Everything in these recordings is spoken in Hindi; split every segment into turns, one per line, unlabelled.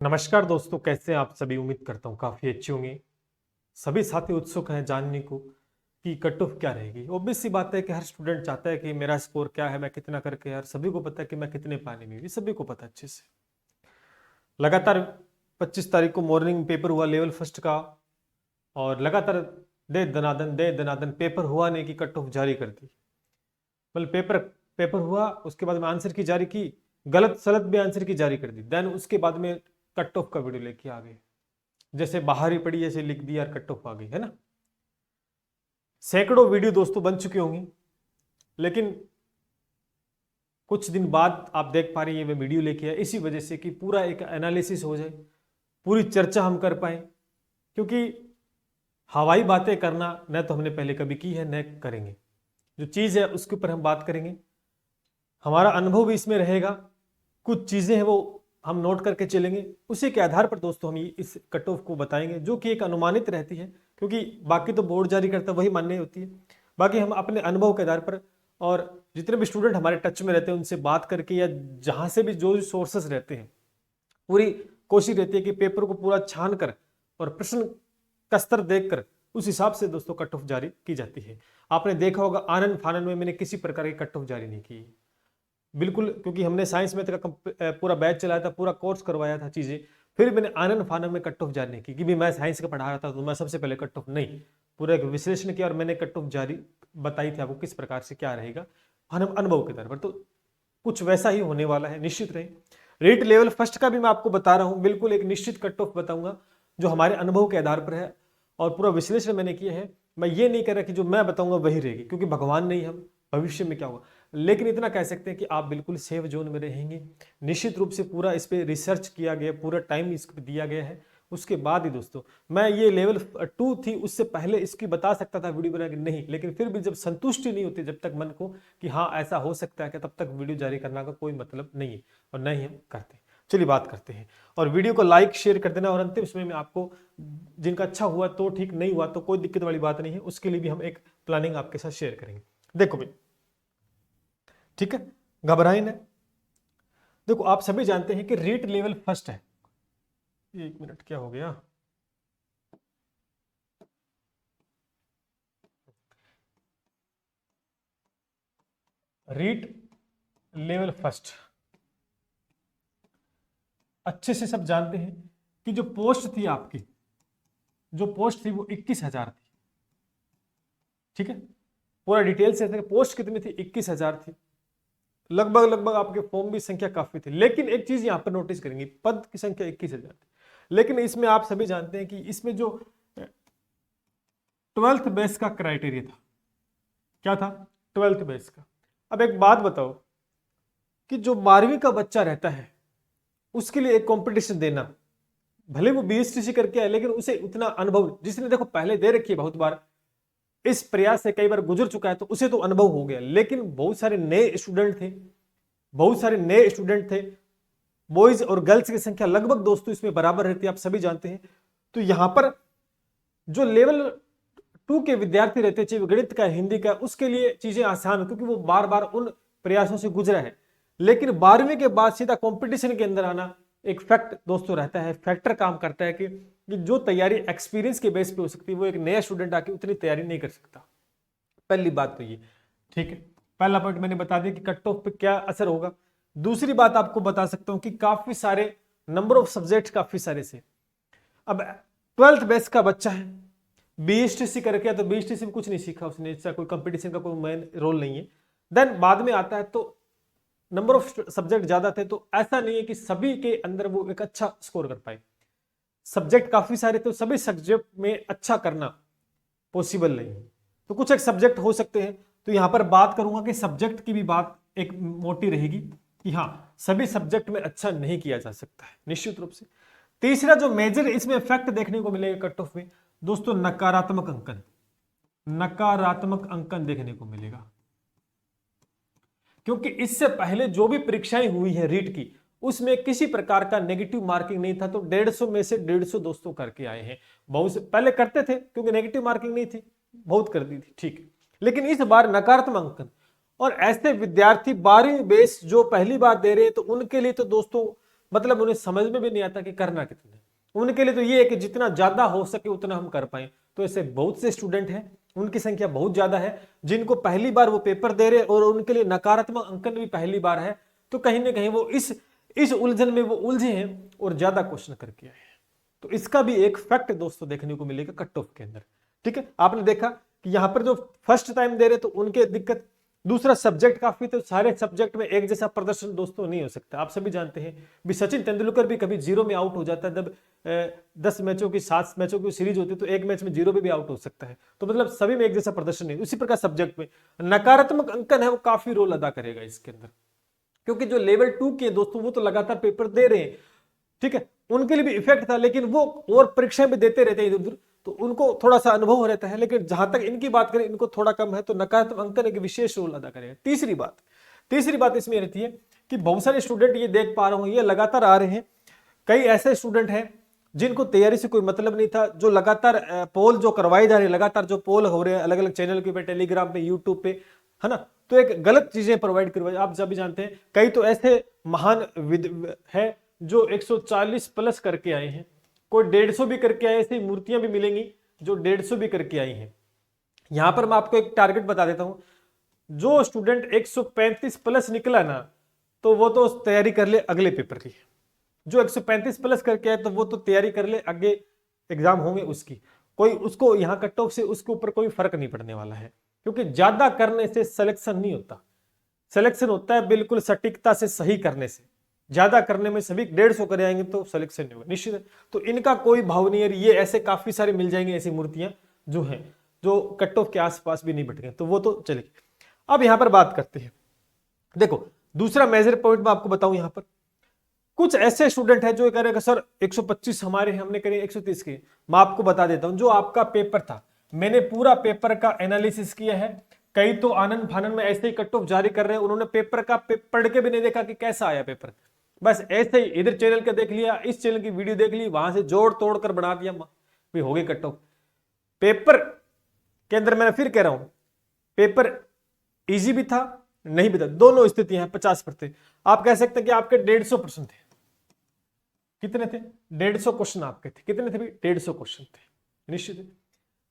नमस्कार दोस्तों, कैसे हैं आप सभी। उम्मीद करता हूँ काफ़ी अच्छे होंगे। सभी साथी उत्सुक हैं जानने को कि कट ऑफ क्या रहेगी। ऑब्वियस सी बात है कि हर स्टूडेंट चाहता है कि मेरा स्कोर क्या है, मैं कितना करके, यार सभी को पता है कि मैं कितने पाने में, ये सभी को पता है अच्छे से। लगातार 25 तारीख को मॉर्निंग पेपर हुआ लेवल फर्स्ट का, और लगातार दे दनादन पेपर हुआ नहीं कि कट ऑफ जारी कर दी। मतलब पेपर पेपर हुआ, उसके बाद में आंसर की जारी की, गलत सलत भी आंसर की जारी कर दी, देन उसके बाद में कट ऑफ का वीडियो लेके आ गए। जैसे बाहर ही पड़ी ऐसे लिख दिया यार कट ऑफ आ गई, है ना। सैकड़ों वीडियो दोस्तों बन चुकी होंगी, लेकिन कुछ दिन बाद आप देख पा रहे हैं ये मैं वीडियो लेके आया इसी वजह से कि पूरा एक एनालिसिस हो जाए, पूरी चर्चा हम कर पाए। क्योंकि हवाई बातें करना न तो हमने पहले कभी की है न करेंगे। जो चीज़ है उसके ऊपर हम बात करेंगे, हमारा अनुभव भी इसमें रहेगा, कुछ चीज़ें हैं वो हम नोट करके चलेंगे, उसी के आधार पर दोस्तों हम इस कट ऑफ को बताएंगे, जो कि एक अनुमानित रहती है। क्योंकि बाकी तो बोर्ड जारी करता है वही मान्य होती है, बाकी हम अपने अनुभव के आधार पर और जितने भी स्टूडेंट हमारे टच में रहते हैं उनसे बात करके, या जहाँ से भी जो सोर्सेस रहते हैं, पूरी कोशिश रहती है कि पेपर को पूरा छान कर और प्रश्न का स्तर देखकर उस हिसाब से दोस्तों कट ऑफ जारी की जाती है। आपने देखा होगा आनंद फानन में मैंने किसी प्रकार की कट ऑफ जारी नहीं की, बिल्कुल, क्योंकि हमने साइंस में पूरा बैच चलाया था, पूरा कोर्स करवाया था चीजें। फिर मैंने आनंद फानन में कट ऑफ जारी नहीं की कि भी मैं साइंस का पढ़ा रहा था तो मैं सबसे पहले कट ऑफ नहीं, पूरा एक विश्लेषण किया और मैंने कट ऑफ जारी बताई थी आपको किस प्रकार से क्या रहेगा अनुभव के आधार पर। तो कुछ वैसा ही होने वाला है, निश्चित रहे। रेट लेवल फर्स्ट का भी मैं आपको बता रहा हूं, बिल्कुल एक निश्चित कट ऑफ बताऊंगा जो हमारे अनुभव के आधार पर है और पूरा विश्लेषण मैंने किया है। मैं ये नहीं कह रहा कि जो मैं बताऊंगा वही रहेगी, क्योंकि भगवान नहीं, हम भविष्य में क्या होगा। लेकिन इतना कह सकते हैं कि आप बिल्कुल सेफ जोन में रहेंगे। निश्चित रूप से पूरा इस पर रिसर्च किया गया, पूरा टाइम इस पर दिया गया है। उसके बाद ही दोस्तों मैं ये लेवल 2 थी उससे पहले इसकी बता सकता था वीडियो बना के, नहीं, लेकिन फिर भी जब संतुष्टि नहीं होती जब तक मन को कि हाँ ऐसा हो सकता है कि, तब तक वीडियो जारी करना का कोई मतलब नहीं है और नहीं हम करते। चलिए बात करते हैं, और वीडियो को लाइक शेयर कर देना। और अंतिम समय में आपको जिनका अच्छा हुआ तो ठीक, नहीं हुआ तो कोई दिक्कत वाली बात नहीं है, उसके लिए भी हम एक प्लानिंग आपके साथ शेयर करेंगे। देखो भाई, ठीक है, घबराए ना। देखो आप सभी जानते हैं कि रेट लेवल फर्स्ट है। एक मिनट, क्या हो गया। रीट लेवल फर्स्ट अच्छे से सब जानते हैं कि जो पोस्ट थी आपकी, जो पोस्ट थी वो 21,000 थी। ठीक है, पूरा डिटेल से पोस्ट कितनी थी, 21,000 थी। लगभग लगभग आपके फॉर्म की संख्या काफी थी, लेकिन एक चीज यहां पर नोटिस करेंगे, पद की संख्या 21,000 थी। लेकिन इसमें आप सभी जानते हैं कि इसमें जो 12th बेस का क्राइटेरिया था, क्या था, 12th बेस का। अब एक बात बताओ कि जो 12वीं का बच्चा रहता है उसके लिए एक कंपटीशन देना, भले वो बीएसटीसी करके आए लेकिन उसे उतना अनुभव, जिसने देखो पहले दे रखी है बहुत बार, इस प्रयास से कई बार गुजर चुका है, तो उसे तो अनुभव हो गया। लेकिन बहुत सारे नए स्टूडेंट थे, बहुत सारे नए स्टूडेंट थे, बॉयज और गर्ल्स की संख्या लगभग दोस्तों इसमें बराबर रहती है, आप सभी जानते हैं। तो यहां पर जो लेवल 2 के विद्यार्थी रहते, चाहे गणित का, हिंदी का, उसके लिए चीजें आसान, क्योंकि वो बार बार उन प्रयासों से गुजरा है। लेकिन 12वीं के बाद सीधा कंपटीशन के अंदर आना एक फैक्ट दोस्तों रहता है, फैक्टर काम करता है कि जो तैयारी एक्सपीरियंस के बेस पे हो सकती है, वो एक नया स्टूडेंट आके उतनी तैयारी नहीं कर सकता। पहली बात तो ये, ठीक है, पहला पॉइंट मैंने बता दिया कि कट ऑफ पे क्या असर होगा। दूसरी बात आपको बता सकता हूं कि काफी सारे नंबर ऑफ सब्जेक्ट काफी सारे से, अब 12th बेस का बच्चा है, बीएसटीसी करके, तो बीएसटीसी में कुछ नहीं सीखा उसने, इसका कोई कंपटीशन का कोई मेन रोल नहीं है। देन बाद में आता है तो नंबर ऑफ सब्जेक्ट ज्यादा थे, तो ऐसा नहीं है कि सभी के अंदर वो एक अच्छा स्कोर कर पाए। सब्जेक्ट काफी सारे, तो सभी सब्जेक्ट में अच्छा करना पॉसिबल नहीं है, तो कुछ एक सब्जेक्ट हो सकते हैं। तो यहां पर बात करूंगा कि सब्जेक्ट की भी बात एक मोटी रहेगी कि हाँ सभी सब्जेक्ट में अच्छा नहीं किया जा सकता है, निश्चित रूप से। तीसरा जो मेजर इसमें इफेक्ट देखने को मिलेगा कट ऑफ में दोस्तों, नकारात्मक अंकन, नकारात्मक अंकन देखने को मिलेगा। क्योंकि इससे पहले जो भी परीक्षाएं हुई है रीट की, उसमें किसी प्रकार का नेगेटिव मार्किंग नहीं था, तो 150 में से 150 दोस्तों करके आए हैं। बहुत से पहले करते थे क्योंकि नेगेटिव मार्किंग नहीं थी, बहुत कर दी थी, ठीक। लेकिन इस बार नकारात्मक अंकन, और ऐसे विद्यार्थी 12वीं बेस जो पहली बार दे रहे हैं, तो उनके लिए तो दोस्तों मतलब उन्हें समझ में भी नहीं आता कि करना कितना है। उनके लिए तो ये है कि जितना ज्यादा हो सके उतना हम कर पाए। तो ऐसे बहुत से स्टूडेंट हैं, उनकी संख्या बहुत ज्यादा है, जिनको पहली बार वो पेपर दे रहे और उनके लिए नकारात्मक अंकन भी पहली बार है। तो कहीं ना कहीं वो इस उलझन में वो उलझे हैं और ज्यादा क्वेश्चन करके आए हैं। तो इसका भी एक फैक्ट दोस्तों देखने को मिलेगा कट ऑफ के अंदर। ठीक है, आपने देखा कि यहां पर जो फर्स्ट टाइम दे रहे तो उनके दिक्कत, दूसरा सब्जेक्ट काफी, तो सारे सब्जेक्ट में एक जैसा प्रदर्शन दोस्तों नहीं हो सकता। आप सभी जानते हैं भी सचिन तेंदुलकर भी कभी जीरो में आउट हो जाता है। जब 10 मैचों की 7 मैचों की सीरीज होती है तो एक मैच में जीरो में भी आउट हो सकता है। तो मतलब सभी में एक जैसा प्रदर्शन नहीं। उसी प्रकार सब्जेक्ट में नकारात्मक अंकन है वो काफी रोल अदा करेगा इसके अंदर, क्योंकि जो लेवल 2 के दोस्तों वो तो लगातार पेपर दे रहे हैं। ठीक है, उनके लिए भी इफेक्ट था, लेकिन वो और परीक्षा भी देते रहते हैं इधर उधर, तो उनको थोड़ा सा अनुभव रहता है। लेकिन जहां तक इनकी बात करें, इनको थोड़ा कम है, तो नकारात्मक अंकन एक विशेष रोल अदा करेगा। तीसरी बात इसमें रहती है कि बहुत सारे स्टूडेंट ये देख पा रहा हूं, ये लगातार आ रहे हैं, कई ऐसे स्टूडेंट हैं जिनको तैयारी से कोई मतलब नहीं था, जो लगातार पोल जो करवाए जा रहे हैं, लगातार जो पोल हो रहे हैं अलग अलग चैनल के पे, टेलीग्राम पे, यूट्यूब पे, है ना, तो एक गलत चीजें प्रोवाइड करवाई। आप सभी जानते हैं कई तो ऐसे महान है जो 140 प्लस करके आए हैं, कोई 150 भी करके आए, ऐसी मूर्तियां भी मिलेंगी जो 150 भी करके आई हैं। यहां पर मैं आपको एक टारगेट बता देता हूं, जो स्टूडेंट 135 प्लस निकला ना, तो वो तो तैयारी कर ले अगले पेपर की। जो 135 प्लस करके आए तो वो तो तैयारी कर ले, आगे एग्जाम होंगे उसकी, कोई उसको यहां कट ऑफ से उसके ऊपर कोई फर्क नहीं पड़ने वाला है। क्योंकि ज्यादा करने से सिलेक्शन नहीं होता, सिलेक्शन होता है बिल्कुल सटीकता से सही करने से। ज्यादा करने में सभी 150 कर आएंगे तो सिलेक्शन नहीं होगा निश्चित है। तो इनका कोई भाव नहीं है। ये ऐसे काफी सारे मिल जाएंगे ऐसी मूर्तियां जो हैं, जो कट ऑफ के आसपास भी नहीं बटेंगे, तो वो तो चलेगी। अब यहां पर बात करते हैं, देखो दूसरा मेजर पॉइंट मैं आपको बताऊं, यहां पर कुछ ऐसे स्टूडेंट हैं जो कह रहे हैं सर 125 हमारे हैं, हमने करे 130 की। मैं आपको बता देता हूं, जो आपका पेपर था, मैंने पूरा पेपर का एनालिसिस किया है। कई तो आनंद फानन में ऐसे ही कट ऑफ जारी कर रहे हैं, उन्होंने पेपर का पढ़ के भी नहीं देखा कि कैसा आया पेपर, बस ऐसे ही इधर चैनल का देख लिया, इस चैनल की वीडियो देख ली, वहां से जोड़ तोड़ कर बना दिया, भी हो गई कट ऑफ। पेपर के अंदर मैंने फिर कह रहा हूं, पेपर इजी भी था, नहीं भी था, दोनों स्थितियां हैं। 50% आप कह सकते हैं कि आपके 150% थे। कितने थे? 150 क्वेश्चन आपके थे। कितने थे भाई? 150 क्वेश्चन थे निश्चित है।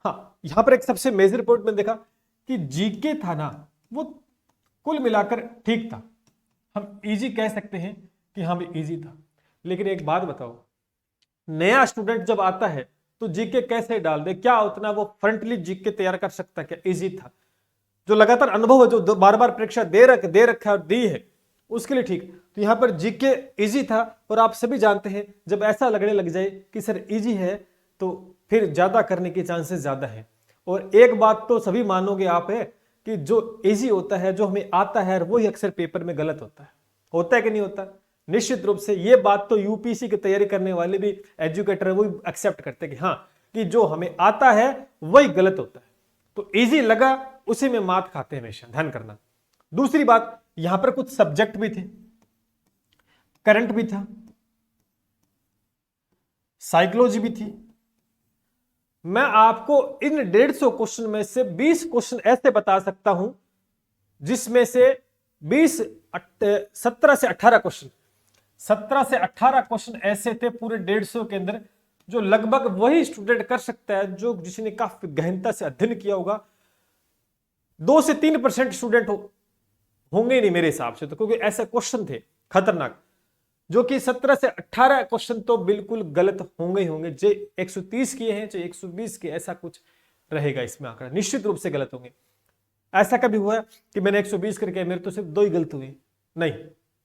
हाँ, यहां पर एक सबसे मेजर पॉइंट मैंने देखा कि जीके था ना, वो कुल मिलाकर ठीक था, हम इजी कह सकते हैं कि हाँ भी इजी था। लेकिन एक बात बताओ, नया स्टूडेंट जब आता है तो जीके कैसे डाल दे? क्या उतना वो फ्रंटली जीके तैयार कर सकता है? क्या इजी था? जो लगातार अनुभव है, जो बार बार परीक्षा दे रखा है और दी है, उसके लिए ठीक। तो यहां पर जीके इजी था। और आप सभी जानते हैं जब ऐसा लगने लग जाए कि सर इजी है, तो फिर ज्यादा करने के चांसेस ज्यादा है। और एक बात तो सभी मानोगे आप है कि जो इजी होता है, जो हमें आता है, वही अक्सर पेपर में गलत होता है कि नहीं होता? निश्चित रूप से ये बात तो यूपीसी की तैयारी करने वाले भी एजुकेटर वही एक्सेप्ट करते हैं कि हाँ, कि जो हमें आता है वही गलत होता है। तो इजी लगा उसी में मात खाते हैं हमेशा, ध्यान करना। दूसरी बात, यहां पर कुछ सब्जेक्ट भी थे, करंट भी था, साइकोलॉजी भी थी। मैं आपको इन 150 क्वेश्चन में से 20 क्वेश्चन ऐसे बता सकता हूं जिसमें से 17 से 18 क्वेश्चन ऐसे थे पूरे 150 के अंदर, जो लगभग वही स्टूडेंट कर सकता है जो जिसने काफी गहनता से अध्ययन किया होगा। 2 से 3% स्टूडेंट होंगे नहीं मेरे हिसाब से, तो क्योंकि ऐसे क्वेश्चन थे खतरनाक, जो कि 17 से 18 क्वेश्चन तो बिल्कुल गलत होंगे ही होंगे। जो 130 किए हैं चाहे 120 के, ऐसा कुछ रहेगा इसमें आंकड़ा, निश्चित रूप से गलत होंगे। ऐसा कभी हुआ कि मैंने 120 करके मेरे तो सिर्फ 2 ही गलत हुए? नहीं,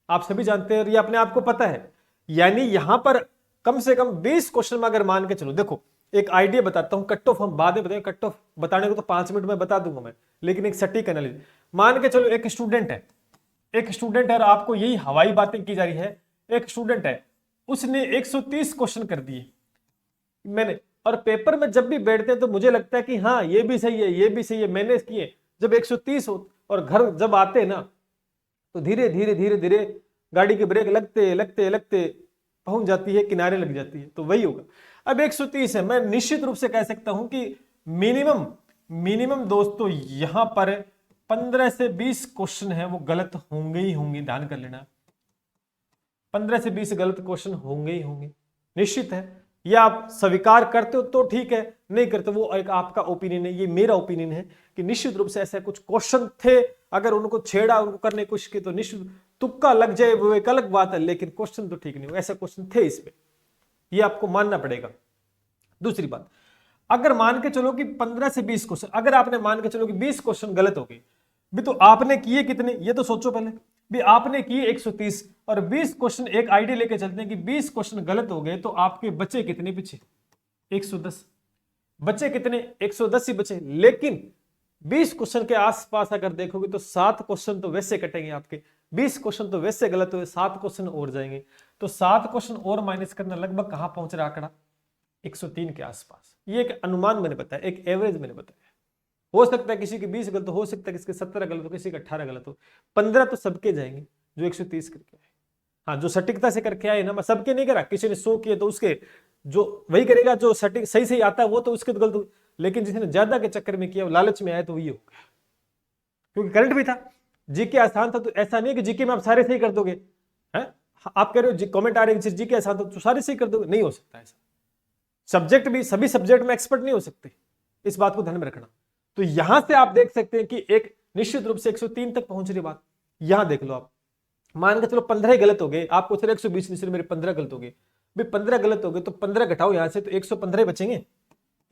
आप सभी जानते हैं, ये अपने आप को पता है। यानी यहां पर कम से कम 20 क्वेश्चन में अगर मान के चलो, देखो एक आइडिया बताता हूं, कट ऑफ हम बाद में बताएंगे, कट ऑफ बताने को तो 5 मिनट में बता दूंगा मैं, लेकिन एक सटीक एनालिसिस मान के चलो। एक स्टूडेंट है और आपको यही हवाई बातें की जा रही है। एक स्टूडेंट है, उसने 130 क्वेश्चन कर दिए मैंने, और पेपर में जब भी बैठते हैं तो मुझे लगता है कि हाँ ये भी सही है, ये भी सही है, मैंने किए। जब 130 हो और घर जब आते हैं ना, तो धीरे धीरे गाड़ी के ब्रेक लगते पहुंच जाती है, किनारे लग जाती है। तो वही होगा। अब 130 है, मैं निश्चित रूप से कह सकता हूं कि मिनिमम दोस्तों यहां पर 15 से 20 क्वेश्चन है वो गलत होंगे ही होंगे, ध्यान कर लेना। 15 से 20 गलत क्वेश्चन होंगे ही होंगे, निश्चित है। या आप स्वीकार करते हो तो ठीक है, नहीं करते वो एक आपका ओपिनियन है। ये मेरा ओपिनियन है कि निश्चित रूप से ऐसे कुछ क्वेश्चन थे, अगर उनको छेड़ा, उनको करने की कोशिश की तो निश्चित तुक्का लग जाए वो एक अलग बात है, लेकिन क्वेश्चन तो ठीक नहीं हो, ऐसे क्वेश्चन थे इसमें, ये आपको मानना पड़ेगा। दूसरी बात, अगर मान के चलो कि 15 से 20 क्वेश्चन, अगर आपने मान के चलो कि 20 क्वेश्चन गलत हो गए भी, तो आपने किए कितने ये तो सोचो पहले भी। आपने किए 130 और 20 क्वेश्चन, एक आइडिया लेके चलते हैं कि 20 क्वेश्चन गलत हो गए तो आपके बचे कितने पीछे? 110 बचे, कितने? 110 ही बचे। लेकिन 20 क्वेश्चन के आसपास अगर देखोगे तो 7 क्वेश्चन तो वैसे कटेंगे आपके, 20 क्वेश्चन तो वैसे गलत हुए, 7 क्वेश्चन और जाएंगे। तो 7 क्वेश्चन और माइनस करना लगभग कहां पहुंच रहा आंकड़ा? 103 के आसपास। ये एक अनुमान मैंने बताया, एक एवरेज मैंने बताया। हो सकता है किसी के 20 गलत हो सकता है किसी के 17 गलत हो, किसी का 18 गलत हो, 15 तो सबके जाएंगे जो 130 करके आए। हाँ, जो सटीकता से करके आए ना, मैं सबके नहीं करा, किसी ने 100 किए तो उसके जो वही करेगा, जो सटीक सही सही आता है वो तो उसके तो गलत हो, लेकिन जिसने ज्यादा के चक्कर में किया, लालच में आया, तो वही हो गया। क्योंकि करंट भी था, जीके आसान था, तो ऐसा नहीं कि जीके में आप सारे सही कर दोगे हैं। आप कह रहे हो कमेंट आ रहे हैं जीके आसान था तो सारे सही कर दोगे, नहीं हो सकता ऐसा। सब्जेक्ट भी, सभी सब्जेक्ट में एक्सपर्ट नहीं हो सकते, इस बात को ध्यान में रखना। तो यहां से आप देख सकते हैं कि एक निश्चित रूप से 103 तक पहुंच रही बात। यहां देख लो आप, मान के चलो 15 ही गलत हो गए, आपको चलो 120 नहीं, मेरे 15 गलत हो गए भाई, 15 गलत हो गए तो 15 घटाओ यहां से, तो 115 बचेंगे।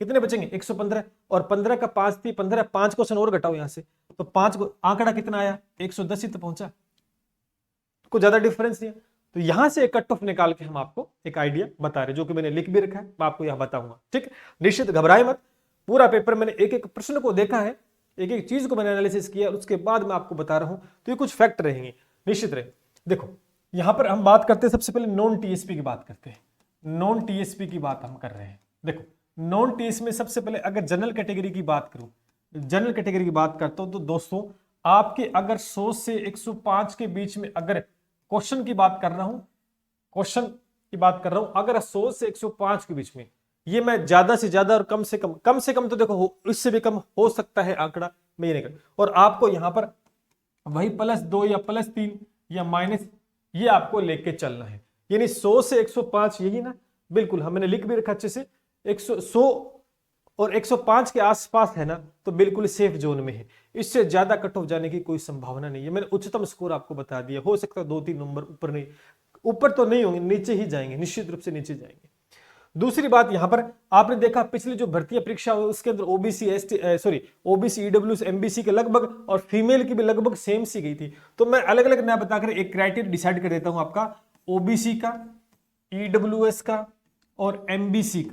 कितने बचेंगे? 115, और 15 का 5 थी, 15 5 क्वेश्चन और घटाओ यहां से, तो 5 को आंकड़ा कितना आया? 110 ही तो पहुंचा, कुछ ज्यादा डिफरेंस नहीं है। तो यहां से एक कट ऑफ निकाल के हम आपको एक आइडिया बता रहे, जो कि मैंने लिख भी रखा है, मैं आपको यहां बताऊंगा, ठीक। निश्चित घबराए मत, पूरा पेपर मैंने एक एक प्रश्न को देखा है, एक एक चीज को मैंने एनालिसिस किया, और उसके बाद मैं आपको बता रहा हूं, तो ये कुछ फैक्ट रहेंगे, निश्चित रहे। देखो यहां पर हम बात करते हैं, सबसे पहले नॉन टीएसपी की बात करते हैं। नॉन टीएसपी की बात हम कर रहे हैं। देखो नॉन टीएसपी में सबसे पहले अगर जनरल कैटेगरी की बात करूं, जनरल कैटेगरी की बात करता हूं, तो दोस्तों आपके अगर 100 से 105 के बीच में अगर क्वेश्चन की बात कर रहा हूं, क्वेश्चन की बात कर रहा हूं, अगर 100 से 105 के बीच में, ये मैं ज्यादा से ज्यादा और कम से कम तो देखो इससे भी कम हो सकता है आंकड़ा, मैं ये नहीं कर, और आपको यहां पर वही +2 या +3 या माइनस, ये आपको लेके चलना है। यानी 100 से 105 यही ना, बिल्कुल हमने लिख भी रखा अच्छे से, 100 और 105 के आसपास है ना, तो बिल्कुल सेफ जोन में है। इससे ज्यादा कट ऑफ जाने की कोई संभावना नहीं है। मैंने उच्चतम स्कोर आपको बता दिया, हो सकता है 2-3 नंबर ऊपर, नहीं ऊपर तो नहीं होंगे, नीचे ही जाएंगे, निश्चित रूप से नीचे जाएंगे। दूसरी बात यहां पर आपने देखा पिछली जो भर्ती परीक्षा हुई उसके अंदर ओबीसी ओबीसी ईडब्ल्यू एमबीसी के लगभग और फीमेल की भी लगभग सेम सी गई थी। तो मैं अलग अलग ना बताकर एक क्राइटेरिया डिसाइड कर देता हूं आपका, ओबीसी का, ईडब्ल्यूएस का और एमबीसी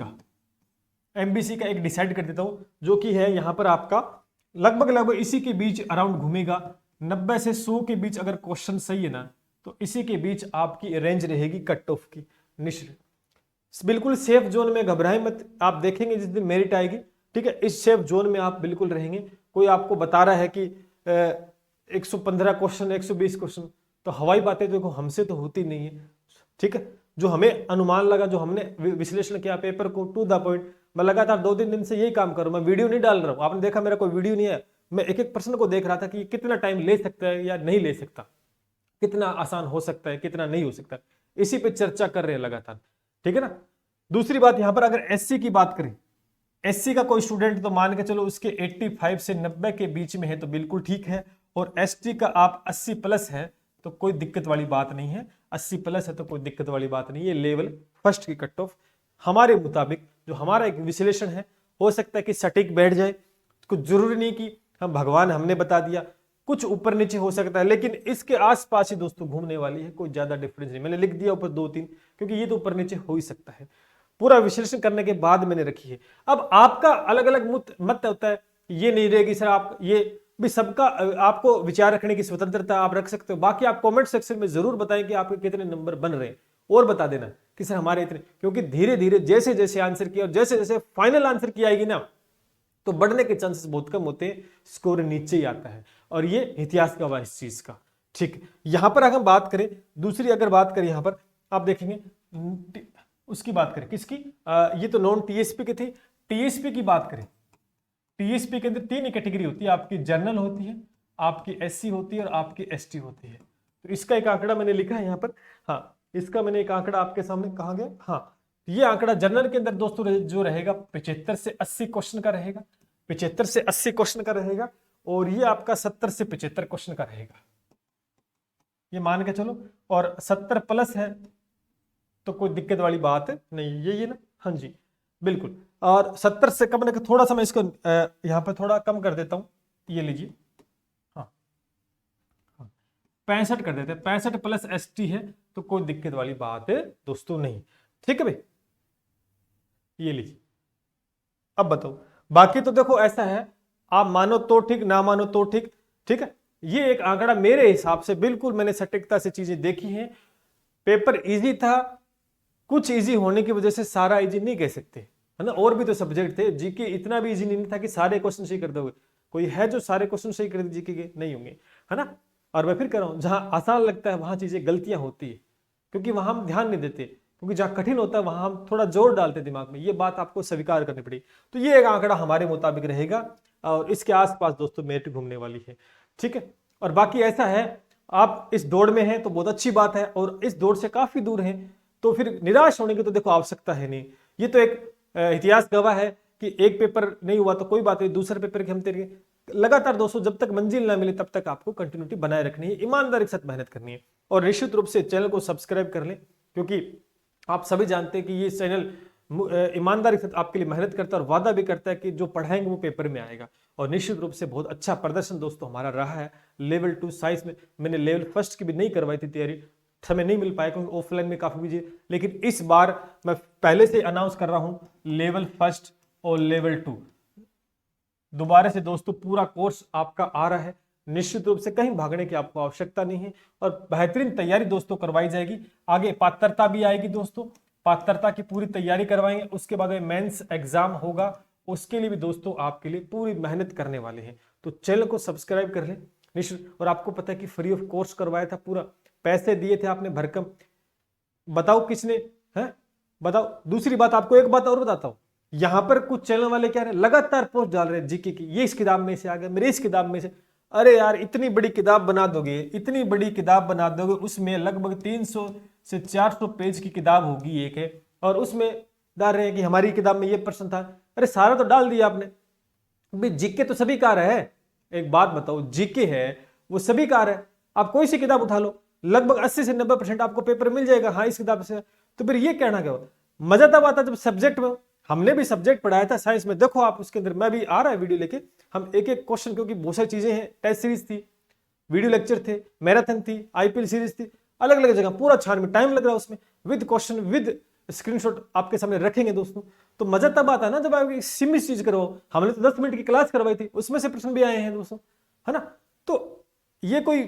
का एक डिसाइड कर देता हूं, जो कि है यहां पर आपका लगभग इसी के बीच अराउंड घूमेगा। 90 से 100 के बीच अगर क्वेश्चन सही है ना, तो इसी के बीच आपकी रेंज रहेगी कट ऑफ की, निश्चित बिल्कुल सेफ जोन में। घबराए मत, आप देखेंगे जिस दिन मेरिट आएगी, ठीक है, इस सेफ जोन में आप बिल्कुल रहेंगे। कोई आपको बता रहा है कि 115 क्वेश्चन, 120 क्वेश्चन, तो हवाई बातें देखो हमसे तो होती नहीं है, ठीक है। जो हमें अनुमान लगा, जो हमने विश्लेषण किया पेपर को टू द पॉइंट, मैं लगातार 2-3 दिन से यही काम कर रहा हूं, मैं वीडियो नहीं डाल रहा हूं, आपने देखा मेरा कोई वीडियो नहीं है, मैं एक एक प्रश्न को देख रहा था कि कितना टाइम ले सकता है या नहीं ले सकता, कितना आसान हो सकता है, कितना नहीं हो सकता, इसी पे चर्चा कर रहे हैं लगातार, ठीक है ना। दूसरी बात यहां पर अगर एससी की बात करें, एससी का कोई स्टूडेंट तो मान के चलो उसके 85 से 90 के बीच में है तो बिल्कुल ठीक है, और एसटी का आप 80 प्लस है तो कोई दिक्कत वाली बात नहीं है, 80 प्लस है तो कोई दिक्कत वाली बात नहीं है। लेवल फर्स्ट की कट ऑफ हमारे मुताबिक, जो हमारा एक विश्लेषण है, हो सकता है कि सटीक बैठ जाए, कुछ जरूरी नहीं कि हम भगवान हमने बता दिया, कुछ ऊपर नीचे हो सकता है, लेकिन इसके आसपास ही दोस्तों घूमने वाली है, कोई ज्यादा डिफरेंस नहीं। मैंने लिख दिया ऊपर 2-3, क्योंकि ये तो ऊपर नीचे हो ही सकता है, पूरा विश्लेषण करने के बाद मैंने रखी है। अब आपका अलग अलग मत होता है, ये नहीं रहेगी सर, आप ये भी सबका, आपको विचार रखने की स्वतंत्रता आप रख सकते हो। बाकी आप कमेंट सेक्शन में जरूर बताएं कि आपके कितने नंबर बन रहे हैं, और बता देना कि सर हमारे इतने, क्योंकि धीरे धीरे जैसे जैसे आंसर किया और जैसे जैसे फाइनल आंसर की आएगी ना, तो बढ़ने के चांसेस बहुत कम होते हैं, स्कोर नीचे ही आता है, और ये इतिहास का हुआ इस चीज का, ठीक। यहां पर अगर बात करें, दूसरी अगर बात करें, यहां पर आप देखेंगे उसकी बात करें किसकी, ये तो नॉन टीएसपी की थी। टीएसपी की बात करें, टीएसपी के अंदर 3 कैटेगरी होती है, आपकी जनरल होती है, आपकी एससी होती है और आपकी एसटी होती है। तो इसका एक आंकड़ा मैंने लिखा है यहाँ पर, हाँ इसका मैंने एक आंकड़ा आपके सामने कहा गया, हाँ ये आंकड़ा जनरल के अंदर दोस्तों जो रहेगा 75 से 80 क्वेश्चन का रहेगा, 75 से 80 क्वेश्चन का रहेगा, और ये आपका 70 से 75 क्वेश्चन का रहेगा, ये मान के चलो। और 70 प्लस है तो कोई दिक्कत वाली बात नहीं, ये ना, हाँ जी बिल्कुल। और 70 से कम ना, थोड़ा सा मैं इसको यहाँ पे थोड़ा कम कर देता हूँ, ये लीजिए, हाँ 65 कर देते हैं, 65 प्लस ST है तो कोई दिक्कत वाली बात है दोस्तों नहीं, ठीक है भाई, ये लीजिए। अब बताओ, बाकी तो देखो ऐसा है, आप मानो तो ठीक, ना मानो तो ठीक, ठीक है। ये एक आंकड़ा मेरे हिसाब से बिल्कुल मैंने सटीकता से चीजें देखी हैं। पेपर इजी था, कुछ इजी होने की वजह से सारा इजी नहीं कह सकते, है ना, और भी तो सब्जेक्ट थे, जीके इतना भी इजी नहीं था कि सारे क्वेश्चन सही कर दोगे, कोई है जो सारे क्वेश्चन सही कर दे जीके के, नहीं होंगे, है ना। और मैं फिर कह रहा हूं, जहां आसान लगता है वहां चीजें गलतियां होती है, क्योंकि वहां हम ध्यान नहीं देते, क्योंकि जहां कठिन होता है वहां हम थोड़ा जोर डालते हैं दिमाग में, ये बात आपको स्वीकार करनी पड़ी। तो ये एक आंकड़ा हमारे मुताबिक रहेगा, और इसके आसपास दोस्तों मेरिट घूमने वाली है, ठीक है। और बाकी ऐसा है, आप इस दौड़ में हैं तो बहुत अच्छी बात है, और इस दौड़ से काफी दूर हैं तो फिर निराश होने की तो देखो आवश्यकता है नहीं। ये तो एक इतिहास गवाह है कि एक पेपर नहीं हुआ तो कोई बात नहीं, दूसरे पेपर की हम तेरे लगातार दोस्तों जब तक मंजिल ना मिले तब तक आपको कंटिन्यूटी बनाए रखनी है, ईमानदारी के साथ मेहनत करनी है, और निश्चित रूप से चैनल को सब्सक्राइब कर लें, क्योंकि आप सभी जानते हैं कि ये चैनल ईमानदारी के साथ आपके लिए मेहनत करता है और वादा भी करता है कि जो पढ़ाएंगे वो पेपर में आएगा। और निश्चित रूप से बहुत अच्छा प्रदर्शन दोस्तों हमारा रहा है लेवल 2 साइंस में। मैंने लेवल फर्स्ट की भी नहीं करवाई थी तैयारी, समय नहीं मिल पाया क्योंकि ऑफलाइन में काफी बिजी, लेकिन इस बार मैं पहले से अनाउंस कर रहा हूं लेवल फर्स्ट और लेवल 2 दोबारा से दोस्तों पूरा कोर्स आपका आ रहा है। निश्चित रूप से कहीं भागने की आपको आवश्यकता नहीं है, और बेहतरीन तैयारी दोस्तों करवाई जाएगी। आगे पात्रता भी आएगी दोस्तों, पात्रता की पूरी तैयारी करवाएंगे, उसके बाद मेंस एग्जाम होगा, उसके लिए भी दोस्तों आपके लिए पूरी मेहनत करने वाले हैं। तो चैनल को सब्सक्राइब कर लें निश्चित। और आपको पता है कि फ्री ऑफ कोर्स करवाया था, पूरा पैसे दिए थे आपने भरकम, बताओ किसने है, बताओ। दूसरी बात, आपको एक बात और बताता हूं, यहां पर कुछ चैनल वाले क्या रहे, लगातार पोस्ट डाल रहे हैं जीके की, ये इस किताब में से आ गया, मेरे इस किताब में से। अरे यार इतनी बड़ी किताब बना दोगे, इतनी बड़ी किताब बना दोगे, उसमें लगभग 300 से 400 पेज की किताब होगी एक है, और उसमें डाल रहे हैं कि हमारी किताब में ये प्रश्न था। अरे सारा तो डाल दिया आपने भाई, जीके तो सभी कार है। एक बात बताओ, जीके है वो सभी कार है, आप कोई सी किताब उठा लो, लगभग 80 से 90% आपको पेपर मिल जाएगा हाँ इस किताब से। तो फिर ये कहना क्या होता, मजा तब आता जब सब्जेक्ट में, हमने भी सब्जेक्ट पढ़ाया था साइंस में, देखो आप उसके अंदर, मैं भी आ रहा है वीडियो लेके, हम एक एक क्वेश्चन, क्योंकि बहुत सारी चीजें हैं, टेस्ट सीरीज थी, वीडियो लेक्चर थे, मैराथन थी, IPL सीरीज थी, अलग अलग जगह पूरा छानबीन, टाइम लग रहा है उसमें, विद क्वेश्चन विद स्क्रीनशॉट आपके सामने रखेंगे दोस्तों। तो मजा तब आता है ना जब आप सिमिस चीज करो, हमने तो 10 मिनट की क्लास करवाई थी, उसमें से प्रश्न भी आए हैं दोस्तों, है ना। तो ये कोई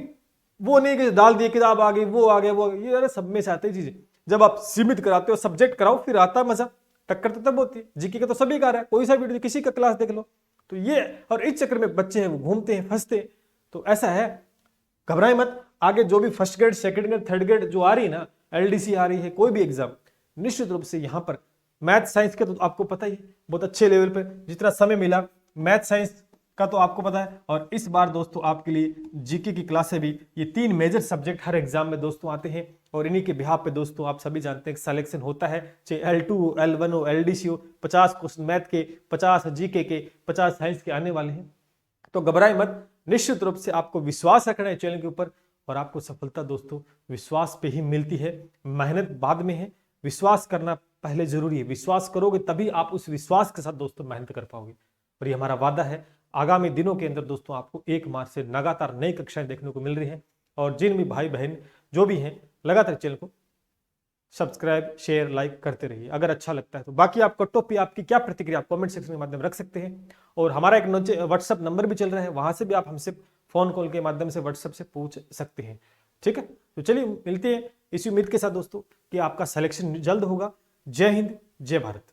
वो नहीं कि डाल दिए किताब आ गई, वो आ गया, वो ये अरे सब में से आती चीजें, जब आप सीमित कराते हो, सब्जेक्ट कराओ, फिर आता मजा, टक्कर तो तब होती है। जीके का तो सभी का रहा है, कोई सा वीडियो किसी का क्लास देख लो। तो ये, और इस चक्कर में बच्चे हैं वो घूमते हैं, फंसते हैं। तो ऐसा है, घबराए मत, आगे जो भी first grade, second grade, third grade जो आ रही है ना, LDC आ रही है, कोई भी एग्जाम, निश्चित रूप से यहां पर मैथ साइंस के तो आपको पता ही, बहुत अच्छे लेवल पे जितना समय मिला मैथ साइंस का तो आपको पता है। और इस बार दोस्तों आपके लिए जीके की क्लासें भी, ये 3 मेजर सब्जेक्ट हर एग्जाम में दोस्तों आते हैं, और इन्हीं के बिहाफ पे दोस्तों आप सभी जानते हैं सिलेक्शन होता है, चाहे L2 हो, L1 हो, LDC हो। 50 क्वेश्चन मैथ के, 50 जीके के, 50 साइंस के आने वाले हैं। तो घबराए मत, निश्चित रूप से आपको विश्वास रखना है चैनल के ऊपर, और आपको सफलता दोस्तों विश्वास पे ही मिलती है, मेहनत बाद में है, विश्वास करना पहले जरूरी है। विश्वास करोगे तभी आप उस विश्वास के साथ दोस्तों मेहनत कर पाओगे, और ये हमारा वादा है। आगामी दिनों के अंदर दोस्तों आपको 1 मार्च से लगातार नई कक्षाएं देखने को मिल रही हैं, और जिन भी भाई बहन जो भी हैं लगातार चैनल को सब्सक्राइब, शेयर, लाइक करते रहिए अगर अच्छा लगता है तो। बाकी आप कट ऑफ पे आपकी क्या प्रतिक्रिया आप कमेंट सेक्शन के माध्यम रख सकते हैं, और हमारा एक व्हाट्सएप नंबर भी चल रहा है, वहां से भी आप हमसे फोन कॉल के माध्यम से व्हाट्सएप से पूछ सकते हैं, ठीक है। तो चलिए मिलते हैं इसी उम्मीद के साथ दोस्तों कि आपका सिलेक्शन जल्द होगा। जय हिंद, जय भारत।